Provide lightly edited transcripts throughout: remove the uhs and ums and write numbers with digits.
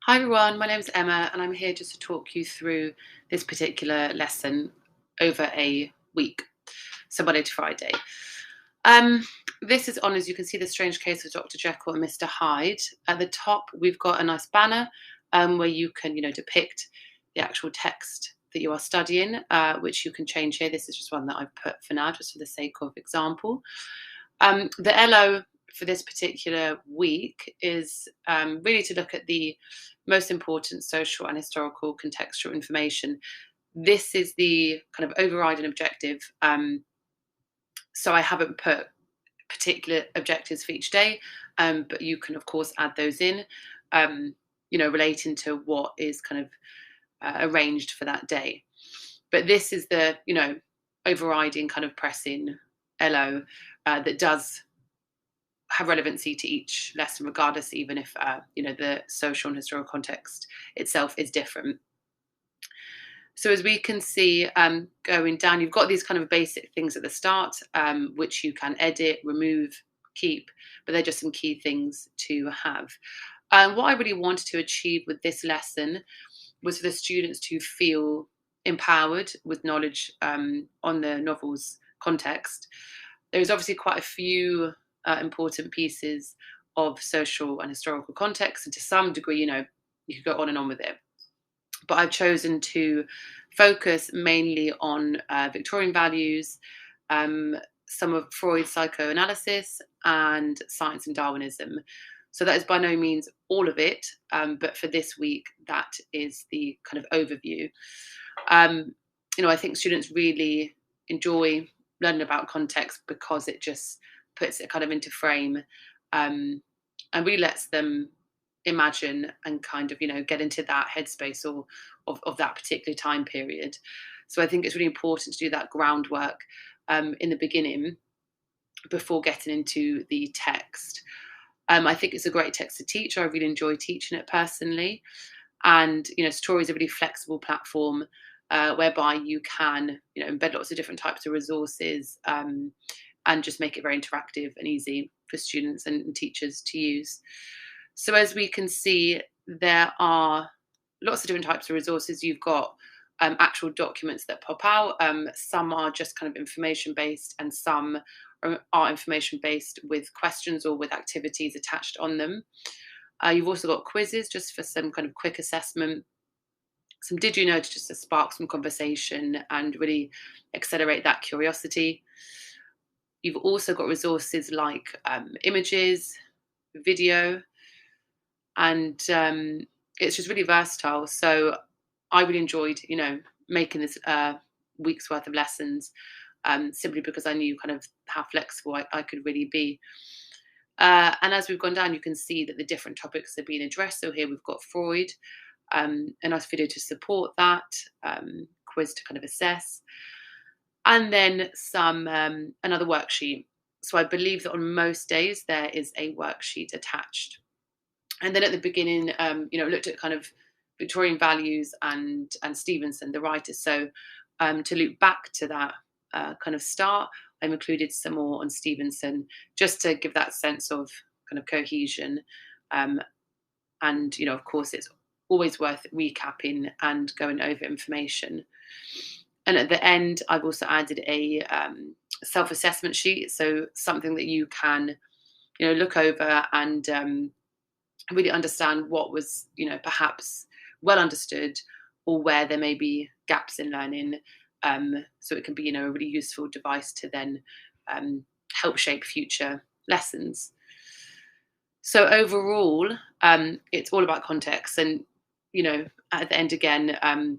Hi everyone, my name is Emma and I'm here just to talk you through this particular lesson over a week, so Monday to Friday. Um, this is on, as you can see, The Strange Case of Dr. Jekyll and Mr. Hyde. At the top, we've got a nice banner where you can, depict the actual text that you are studying, which you can change here. This is just one that I've put for now, just for the sake of example. The LO for this particular week is really to look at the most important social and historical contextual information. This is the kind of overriding objective. So I haven't put particular objectives for each day, but you can, of course, add those in, relating to what is kind of arranged for that day. But this is the, overriding kind of pressing LO that does have relevancy to each lesson, regardless, even if the social and historical context itself is different. So as we can see, going down, you've got these kind of basic things at the start, which you can edit, remove, keep, but they're just some key things to have. What I really wanted to achieve with this lesson was for the students to feel empowered with knowledge on the novel's context. There's obviously quite a few important pieces of social and historical context, and to some degree, you could go on and on with it. But I've chosen to focus mainly on Victorian values, some of Freud's psychoanalysis, and science and Darwinism. So that is by no means all of it, but for this week, that is the kind of overview. I think students really enjoy learning about context because it just puts it kind of into frame, and really lets them imagine and kind of get into that headspace or of that particular time period. So I think it's really important to do that groundwork in the beginning before getting into the text. I think it's a great text to teach. I really enjoy teaching it personally, and Sutori is a really flexible platform whereby you can embed lots of different types of resources, and just make it very interactive and easy for students and teachers to use. So as we can see, there are lots of different types of resources. You've got actual documents that pop out. Some are just kind of information based, and some are information based with questions or with activities attached on them. You've also got quizzes just for some kind of quick assessment. Some did you know, just to spark some conversation and really accelerate that curiosity. You've also got resources like images, video, and it's just really versatile. So I really enjoyed, making this week's worth of lessons, simply because I knew kind of how flexible I could really be. And as we've gone down, you can see that the different topics are being addressed. So here we've got Freud, a nice video to support that, quiz to kind of assess, and then some another worksheet. So I believe that on most days there is a worksheet attached. And then at the beginning, looked at kind of Victorian values and Stevenson, the writer. So to loop back to that kind of start, I've included some more on Stevenson, just to give that sense of kind of cohesion. And, of course, it's always worth recapping and going over information. And at the end, I've also added a self-assessment sheet. So something that you can, look over and really understand what was, perhaps well understood, or where there may be gaps in learning. So it can be, a really useful device to then help shape future lessons. So overall, it's all about context. And, at the end again,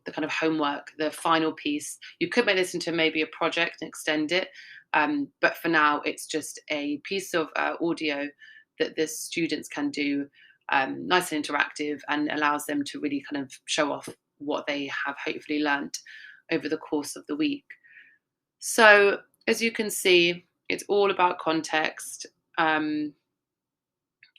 the kind of homework, the final piece, you could make this into maybe a project and extend it. But for now, it's just a piece of audio that the students can do, nice and interactive, and allows them to really kind of show off what they have hopefully learnt over the course of the week. So as you can see, it's all about context. And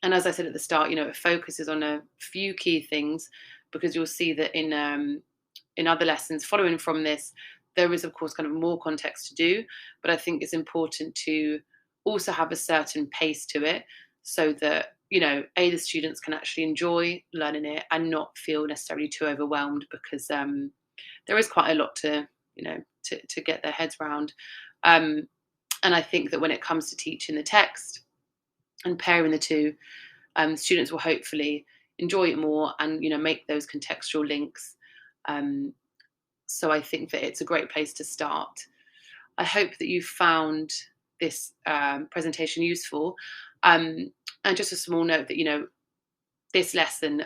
as I said at the start, it focuses on a few key things, because you'll see that in other lessons following from this, there is, of course, kind of more context to do. But I think it's important to also have a certain pace to it, so that, you know, the students can actually enjoy learning it and not feel necessarily too overwhelmed, because there is quite a lot to, you know, to get their heads around. And I think that when it comes to teaching the text and pairing the two, students will hopefully enjoy it more and, you know, make those contextual links. So I think that it's a great place to start. I hope that you found this presentation useful. And just a small note that, you know, this lesson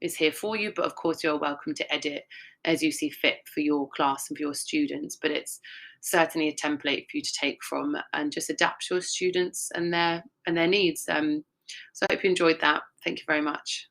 is here for you, but of course you're welcome to edit as you see fit for your class and for your students. But it's certainly a template for you to take from and just adapt to your students and their needs. So I hope you enjoyed that. Thank you very much.